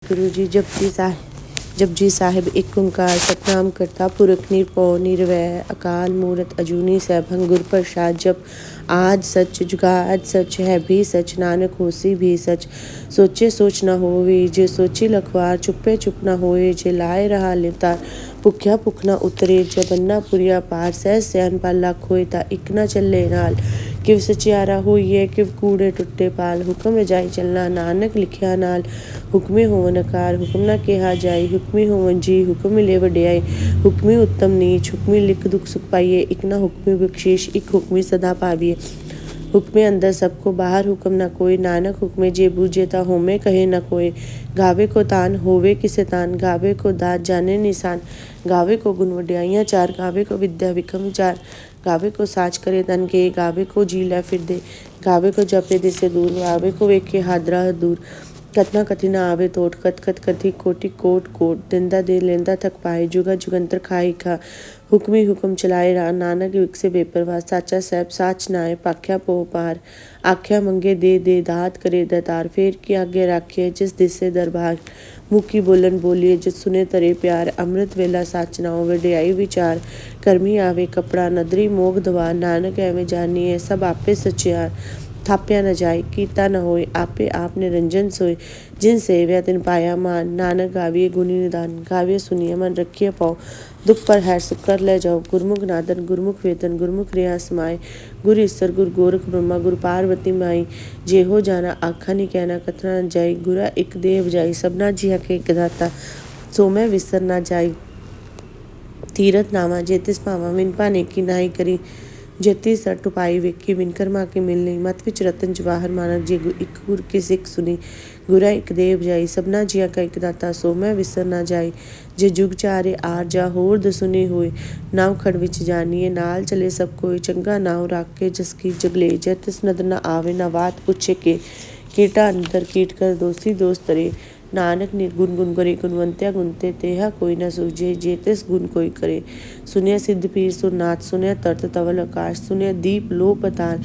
गुरु जी जपजी साहिब एक ओंकार सतनाम करता पुरख निरभउ निरवैर अकाल मूरत अजूनी सैभं गुर प्रसाद। जप आज सच जुगाद सच है भी सच नानक होसी भी सच। सोचे सोच न होवे जे सोची लखवार चुप्पे चुप न होए जे लाए रहा लिवतार। भुख्या भुख न उतरे जब बन्ना पुरिया पार सहज सैन पाल लख होए ता इक न चले नाल। किव सचियारा होइए किव कूड़े टुट्टे पाल हुक्म रजाई चलना नानक लिखिया नाल। हुक्मी होवन आकार हुक्म न केहा जाई हुक्मी होवन जी हुक्म मिले वड्याई। हुक्मी उत्तम नीच हुक्मी लिख दुख सुख पाइए इक न हुक्मी बख्शीश इक हुक्मी सदा पाविए। हुक्मे अंदर सबको बाहर हुक्म न कोई नानक हुक्मे जे बूझे ता होमे कहे न कोई। गावे को तान होवे किसे तान गावे को दात जाने निशान। गावे को गुण वड्याइयां चार गावे को विद्या विक्रम विचार। गावे को साच करे तन के गावे को जी लै फिर दे। गावे को जपे दिसे दूर गावे को वेखे हादरा दूर। कतना कथि न आवे तोट कत कत कथि कोटि कोट कोट। दिंदा दे लेंदा थक पाए जुगा जुगंतर खाई खा। हुक्मी हुक्म चलाए रा नानक विकसे बेपरवाह। साचा सैब साच नाए पाख्या पोह पार। आख्या मंगे दे दात करे दतार। फेर की आगे राखिए जिस दिसे दरबार। मुकी बोलन बोलिए जिस सुने तरे प्यार। अमृत वेला साच नाओ वड्याई विचार। करमी आवे कपड़ा नदरी मोग दवार। नानक एवं जानिए सब आपे सचियार। थाप्या न जाए कीता न होए आपे आप निरंजन सोए। जिन सेव्या तिन पाया मान नानक गाविए गुणी निदान। गाविए सुनिए मन रखिए पाओ दुख पर हैर सुख कर ले जाओ। गुरमुख नादन गुरमुख वेदन गुरमुख रिया समाए। गुरु ईसर गुरु गोरख ब्रह्मा गुरु पार्वती माई। जेहो जाना आखा नहीं कहना कथना न जाई। गुरा एक देव जाई सबना जिया के एक दाता। सो मैं विसर ना जाई तीरथ नावा जेतिस पावा विन पाने की नाई करी। जेती सर टुपाई वेखी बिन कर्मा के मिलनी। मत विच रतन जवाहर मानक जे इक गुर की सिख सुनी। गुरा एक देव जाई सबना जिया का एक दाता। सो मैं विसर ना जाई जे जुग चारे आर जा होर दसुनी होए। नाव खड़ विच जानिए नाल चले सब कोई। चंगा नाव राख के जसकी जगले जै तिस नदर न आवे न बात पूछे के। कीटा अंतर कीट कर दोषी दोष तरे। नानक निर्गुण गुण करे गुणवंत्या गुणते तेहा कोई न सूझे जे तिस गुण कोई करे। सुनिया सिद्ध पीर सुरनाथ सुनिया तरत तवल आकाश। सुनिया दीप लो पताल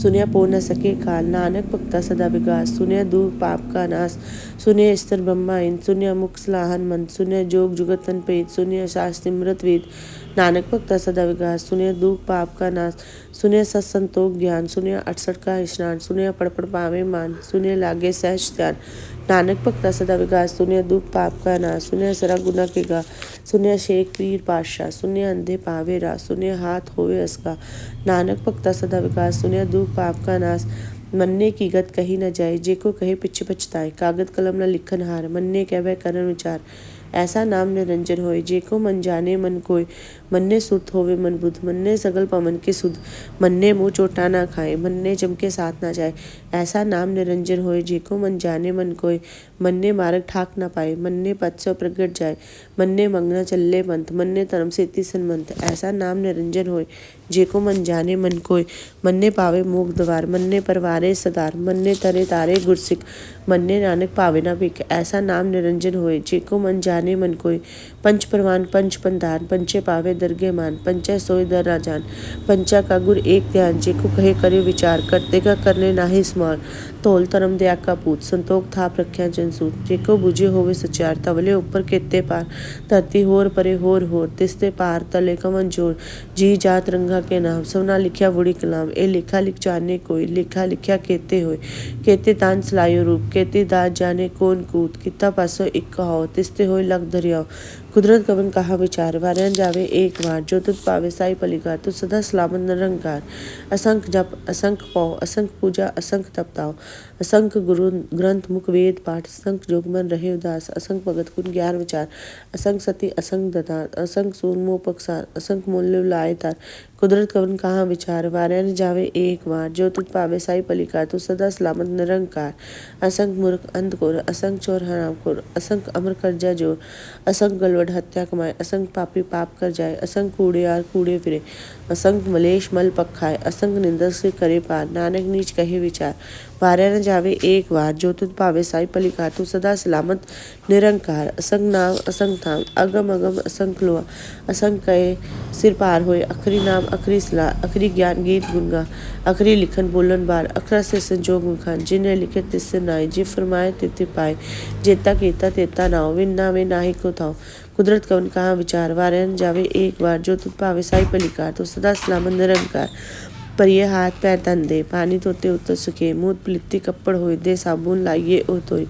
सुनिया पो न सके काल। नानक भक्ता सदा विगास सुनिया दूर पाप का नाश। सुनिया स्तर ब्रह्मा इंद सुनिया मुख सलाहन मंद। सुनिया जोग जुगत तन पेद सुनिया शास्त्र सिमरत वेद। नानक भक्ता सदा विगास सुनिया दुख पाप का नाश। सुनिया सत संतोख ज्ञान सुनिया 68 का स्नान। सुनिया पड़ पड़ पावे मान सुनिया लागे सहज ध्यान। नानक भक्ता सदा विगास सुनिया दुख पाप का नाश। सुनिया सरा गुना के गा सुनिया शेख पीर पातशाह। सुनिया अंधे पावे रा सुनिया हाथ होवे असका। नानक भक्ता सदा विगास सुनिया दुख पाप का नाश। मन्ने की गत कही न जाए जेको कहे पिछ पछताए। कागद कलम न लिखन हार मन्ने कहवे करन विचार। ऐसा नाम निरंजन होए जेको मन जाने मन कोय। मन्ने सुरत होवे मन बुध मन्ने सगल पवन के सुध। मन्ने मुँह चोटा ना खाए मन्ने जम के साथ ना जाए। ऐसा नाम निरंजन होए जेको मन जाने मन कोय। मन्ने मार्ग ठाक न पाए मन्ने पद सो प्रगट जाए। मन्ने मंगना चल्ले पंथ मन्ने धर्म सेती सन्मंथ। ऐसा नाम निरंजन होए जेको मन जाने मन कोय। मन्ने पावे मोग द्वार मन्ने परवारे सदार। मन्ने तरे तारे गुरसिख मन्ने नानक पावे ना भिख। ऐसा नाम निरंजन होए जेको मन जाने मन कोय। पंच परवान पंच पंधान पंचे पावे दरगे मान। पंचा सोय दर राजान पंचा का गुर एक ध्यान। जेको कहे करे विचार करते का करने नाहि स्मार। तोल धर्म दया का पूत संतोख थाप रख्या जनसूत। जेको बुझे होवे सचार तवले ऊपर केते पार। धरती होर परे होर तिसते पार तले कवन जोर। जी जात रंगा के नाम सवना लिखिया वुड़ी कलाम। ए लेखा लिख जाने कोई लेखा लिखिया केते होए। केते तान सलायो रूप केते दात जाने कौन कूत। किता पासो एक कहो तिसते होए लग दरियाओ। कुदरत कवन कहा विचार वार्यान जावे एक बार। जो तुत पावे साई पलिकार तू सदा सलामत निरंकार। असंख जप असंख पौ असंख पूजा असंख तपताओ। असंख गुरु ग्रंथ मुख वेद पाठ असंख जोग मन रहे उदास। असंख भगत गुण ज्ञान विचार असंख सती असंख दतार। असंख सून मोह पक्षार असंख मूल्य लाए तार। कुदरत कवन कहा विचार वार्यान जावे एक बार। जो तुत पावे साई पलिकार तू सदा सलामत निरंकार। असंख मूर्ख अंधकोर असंख चोर हरामखोर असंख अमर कर्जा जोर। असंख गलवड हत्या कमाए असंख पापी पाप कर जाए। असंख कूड़ेयार कूड़े फिरे असंख मलेश मल पखाए। असंख निंदक से करे पार नानक नीच कहे विचार। वारिया न जावे एक वार, जो तुध भावे साई पलिकार। तू सदा सलामत निरंकार, असंग नाम असंग धाम, अगम अगम असंख लोआ, असंग कहे सिर पार होए। अखरी नाम अखरी सलाह, अखरी ज्ञान गीत गुनगा, अखरी लिखन बोलन बार, अखरा से संजोग मुखान। जिन्हें लिखे तिससे नाई, जे फरमाए तिते पाए। जेता कीता तेता नाओ, विन ना वे नाहि को थाओ। कुदरत कवन कहाँ विचार, वारिया न जावे एक बार, जो तुध भावे साई पलिकार। तो सदा सलामत निरंकार, परिये हाथ पैर तन दे, पानी धोते उतर सुखे। मुँह पलित्ती कपड़ होए, दे साबुन लाइए ओ धोए।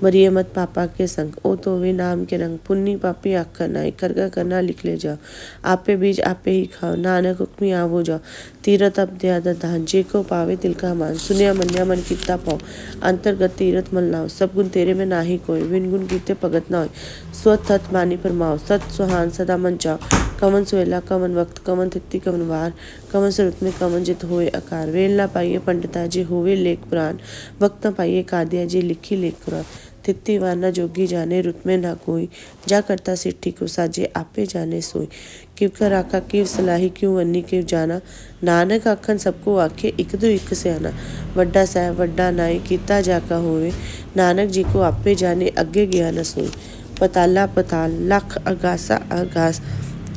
मरिये मत पापा के संग, ओ तो वे नाम के रंग। पुन्नी पापी आखर नाई, करगा करना लिख ले जाओ। आपे बीज आपे ही खाओ, नानक हुक्मी आवो जाओ। तीरथ अब दयादत धान, जे को पावे तिल का मान। सुनिया मन्या मन कित्ता पाओ, अंतर्गत तीरथ मन लाओ। सब गुण तेरे में नाही कोय, विन गुण कीते भगत न होय। स्वत हत मानी परमाओ, सत सुहान सदा मन चाओ। कमन सुहेला कमन वक्त, कमन तिथि कमन वार, कमन सुरत में कमन जित होए आकार। वेल ना पाइए पंडिता, जे होवे लेख पुराण, वक्त न पाइए कादिया, जे लिखी लेख पुराण। तिथि वार न जोगी जाने, रुत में ना कोई, जा करता सिट्ठी को साजे, आपे जाने सोई। किव कर आका किव सलाही, क्यों वन्नी किव जाना। नानक आखन सबको आखे, इक दो इक सियाना। वड्डा साहब वड्डा नाई, कीता जाका होवे। नानक जी को आपे जाने, अगे गया न सोई। पताला पताल, लख अगासा अगास,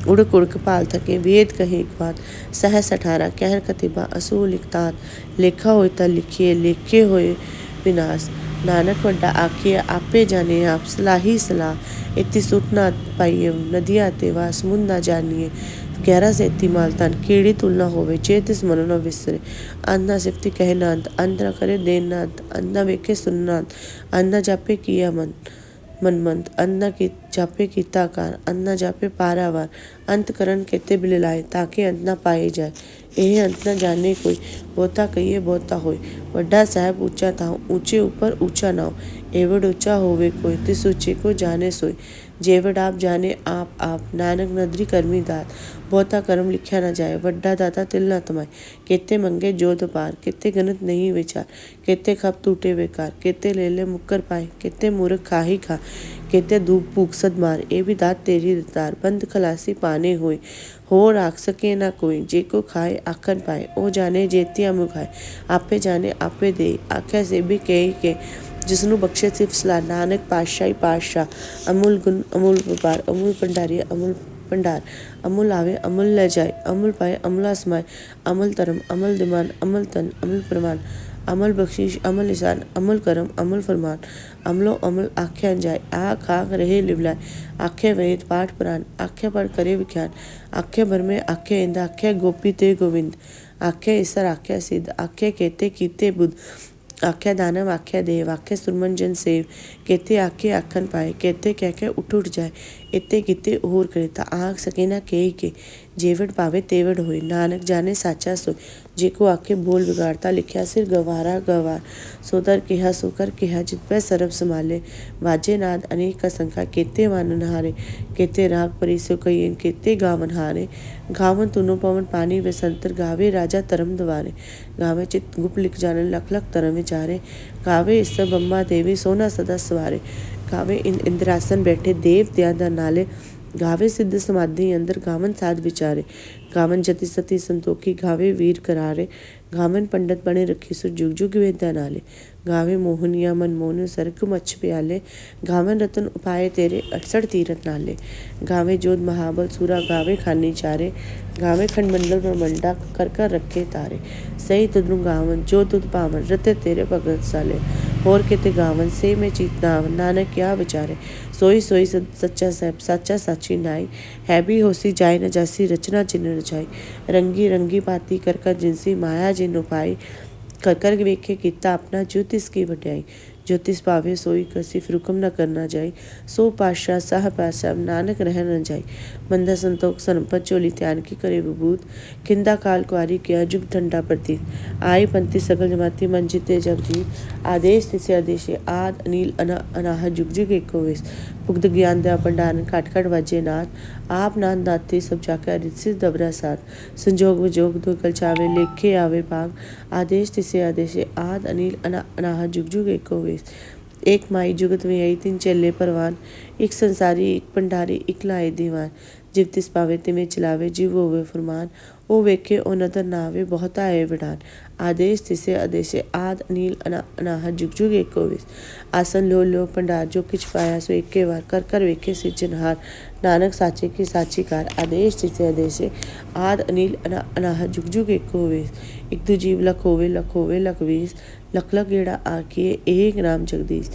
उड़क उड़क पाल थके। वेद कहे एक बात, सहस 18 कहर कतिबा। असू लिखतात, लेखा होय ता लिखिए, लेखे होय विनाश। नानक वड्डा आखिए, आपे जाने आप। सलाही सलाह, इति सुट ना पाइए। नदिया तेवा समुंद ना जानिए। गहरा से इति मालतान, कीड़ी तुलना होवे। जे तिस मनो न विसरे। अंधा सिफती कहे नांत, अंधा करे देन नांत। अंधा वेखे सुन नांत, अंधा जापे किया मन मनमंत। अन्ना की जापे कीता आकार, अन्ना जापे पारावार। अंतकरण केते बिललाए, ताके अंत न पाए जाए। एह अंत न जाने कोई, बहुता कहिए बहुता होय। वड्डा साहब ऊंचा ताओ, ऊंचे ऊपर ऊंचा नाओ। एवड ऊंचा होवे कोय, तिस ऊंचे को जाने सोय। जेवड आप जाने आप, नानक नदरी करमी दात। बहुता कर्म लिखा न जाए, वड्डा दाता तिल न तमाए। केते मंगे जोध पार, केते गणत नहीं विचार। केते खप टूटे बेकार, केते ले ले मुक्कर पाए। केते मूर्ख खाही खा, केते धूप भूख सद मार। ए भी दात तेरी दातार, बंद खलासी पाने होय। हो राख सके ना कोई, जे को खाए आखन पाए। ओ जाने जेतिया मुखाए, आपे जाने आपे दे। आख्या से भी कही के, जिसनु बख्शे सिर्फ सलाह। नानक पातशाही पातशाह, अमूल गुण अमूल व्यापार। अमूल भंडारी अमूल भंडार, अमूल आवे अमूल ले जाए। अमूल पाए अमूला समाए, अमल धर्म अमल दिमान, अमल तन अमल प्रमाण। अमल बख्शीश अमल निशान, अमल करम अमल फरमान। अमलो अमल आख्या जाए, आख आख रहे लिवलाए। आख्या वेद पाठ पुराण, आख्या पढ़ करे विख्यान। आख्या भर में आख्या इंद, आख्या गोपी ते गोविंद। आख्या ईसर आख्या सिद्ध, आख्या केते कीते बुद्ध। आख्या दानव आख्या देव, आख्या सुरमन जन सेव। केते आखे आखन पाए, केते कह के उठ जाए। इते किते और करे, ता आख सके ना के। जेवड पावे तेवड होय, नानक जाने साचा सोय। जेको आखे बोल बिगाड़ता, लिखया सिर गवारा गवार। सोदर केहा सोकर केहा, जित पै सरब संभाले। वाजे नाद अनेक का संख्या, केते वानन हारे। केते राग परी सो कहियन, केते गावन हारे। गावन तुनो पवन पानी वे संतर, गावे राजा तरम द्वारे। गावे चित गुप लिख जानन, लख लख तरम विचारे। गावे ईसर ब्रह्मा देवी, सोना सदा सवारे। गावे इंद्रासन बैठे, देव दया नाले। गावे सिद्ध समाधि अंदर, गावन साध विचारे। गावन जति सती संतोखी, गावे वीर करारे। गावन पंडित बने रखी, सो जुग जुग वेद्या नाले। गावे मोहनिया मन मोहन, सरग मच्छ प्याले। गावन रतन उपाय तेरे, 68 तीरथ नाले। गावे जोध महाबल सूरा, गावे खानी चारे। गावे खंडमंडल ब्रह्मंडा, कर कर रखे तारे। सही तुदनु गावन, जो तुद पावन, रते तेरे भगत साले। होर केते गावन, से में चीत नावन। नानक क्या विचारे, सोई सोई सच्चा साहब, साचा साची नाई। है भी होसी जाय न जासी, रचना जिन रचाई। रंगी रंगी बाती कर कर जिनसी, माया जिन उपाई। कर कर वेखे कीता अपना, ज्योतिष की वड्याई। ज्योतिष पावे सोई कसी, फिर न करना जाए। सो पातशाह साह पातशाह, नानक रह न जाए। मंदा संतोख संपत, चोली त्यान की करे विभूत। खिंदा काल कुआरी, किया जुग ठंडा प्रतीत। आई पंथी सकल जमाती, मन जीते जग जीत। आदेश तिसे आदेशे, आद अनिल अनाह, जुग जुग एको वेश। पुग्ध ज्ञान दया भंडारन, काट काट वाजे नाथ। आप नाथ दाते, सब जाकर रिसिद दबरा साथ। संजोग विजोग दो कल चावे, लेखे आवे भाग। आदेश तिसे आदेशे, आद अनिल अनाह, जुग जुग एको वेश। एक माई जुगत विआई तिन चेले परवान, एक संसारी एक भंडारी एक लाए दीवान। जिव तिस पावे तिवें चलावे, जिव होवे फुरमान, ओ वेखे ओ नदर नावे, बहुत आए विडान। आदेश तिसे आदेशे, आद अनील अनाहत जुग जुग एको विस। आसन लो लो भंडार, जो किछ पाया सो एके वार, कर कर वेखे सिरजनहार। नानक साचे की साची कार, आदेश तिसे आदेशे, आद अनील अनाहत जुग जुग एको विस। एक दू जीव लख होवे लख वीस, लख लख गेड़ा आखिए एक नाम जगदीश।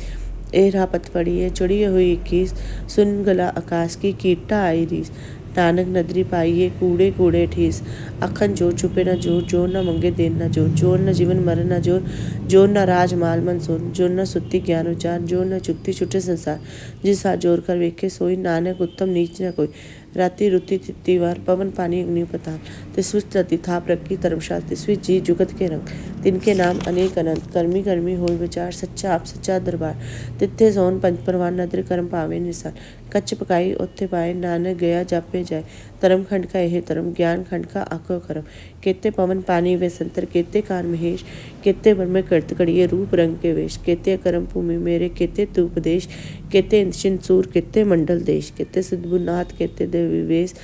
ए राह पत पड़िए चढ़िए हुई 21, सुन गला आकाश की कीटा आई रीस। नानक नदरी पाइए कूड़े कूड़े ठीस, अखन जोर छुपे न जोर, जोर न मंगे देन न जोर, जोर न जीवन मरण न जोर, जोर न राज माल मन सोर, जोर न सुत्ती ज्ञान उचार, जोर न चुगती छुटे संसार। जिस हाथ जोर कर वेखे सोई, नानक उत्तम नीच न कोई। राति रुति तित्ती वार, पवन पानी अग्नि पताल, तिसविच रति थाप रखी धर्मशाल, तिसविच जी जुगत के रंग। तिनके नाम अनेक अनंत, करमी करमी होय विचार, सच्चा आप सच्चा दरबार। तित्थे सोन पंच परवान, नदर करम पावे निसार। कच्च पकाई ओथे पाए, नानक गया जापे जाए। धर्म खंड का यह धर्म, ज्ञान खंड का आको करम। केते पवन पानी वे संतर, केते कान महेश, केते वन में करत कड़िए रूप रंग के वेश। केते करम भूमि मेरे, केते तू उपदेश, केते इंद्रचिन सूर, केते मंडल देश। केते सिद्धबुनाथ, केते देवी वेश,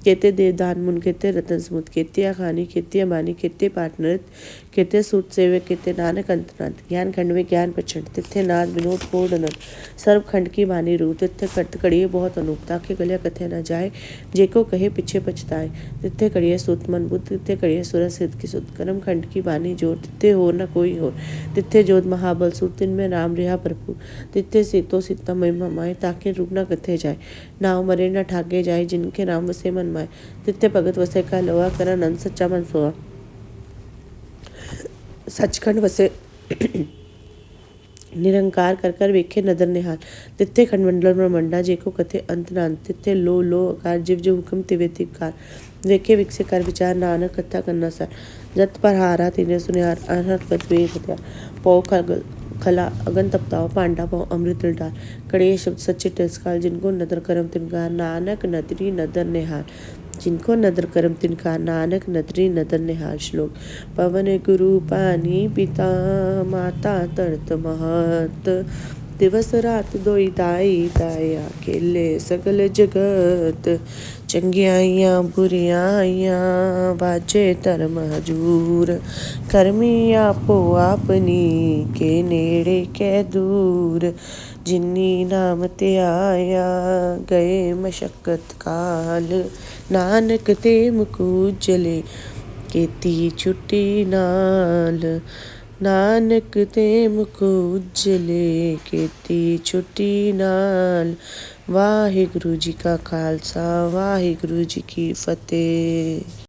केते देवदान मुन, केते रतन समुद, केते खानी, केते बानी, केते पाठ नृत, केते सूत सेवे, केते नानक अंतनाथ। ज्ञान खंड में ज्ञान प्रचंड, तित्थे नाद विनोद कोड अनंत। सर्व खंड की बानी रूप, तित्थे करत कड़िए बहुत अनूप। ताके गलिया कथे न जाए, जेको कहे पीछे पछताए। तित्थे कड़िए सूत मन बुद्ध, तित्थे कड़िए सुर सिद्ध की सुध। कर्म खंड की बानी जोर, तित्थे होर न कोई होर। तित्थे जोध महाबल सुर, तिनमें राम रिहा भरपूर। तित्थे सीतो सीता महिमा माए, ताके रूप न कथे जाए। नाव मरे न ठाके जाए, जिनके नाम वसे मन माए। तित्थे भगत वसे का लोआ, कर आनंद सच्चा मन सोआ। सचखंड वसे निरंकार, कर कर वेखे नदर निहाल। तित्थे खंडमंडल ब्रह्मंडा, जेको कथे अंत न अंत। तित्थे लो लो आकार, जिव जिव हुक्म तिवे तिवकार। वेखे विकसे कर विचार, नानक कथा करना सार। जत पर हारा तिने सुनिहार, अनहद गत वेद हथियार। पौ खला अगन तपताओ, पांडा पाओ अमृत डाल। कड़े शब्द सच्चे तिरस्कार, जिनको नदर करम तिनकार, नानक नदरी नदर निहाल। जिनको नदर करम तिनकार, नानक नदरी नदर निहाल। श्लोक। पवन गुरु पानी पिता, माता तरत महत। दिवस रात दोई ताई, ताया खेले सगल जगत। चंगियाइयां बुरियाइयां, बाजे धर्म हजूर। करमी आपो आपनी, के नेड़े कै दूर। जिन्नी नाम ते आया, गए मशक्कत काल। नानक ते मुख उजले, केती छुट्टी नाल। नानक ते मुख उजले, केती छुट्टी नाल। वाहिगुरु जी का खालसा, वाहिगुरु जी की फतेह।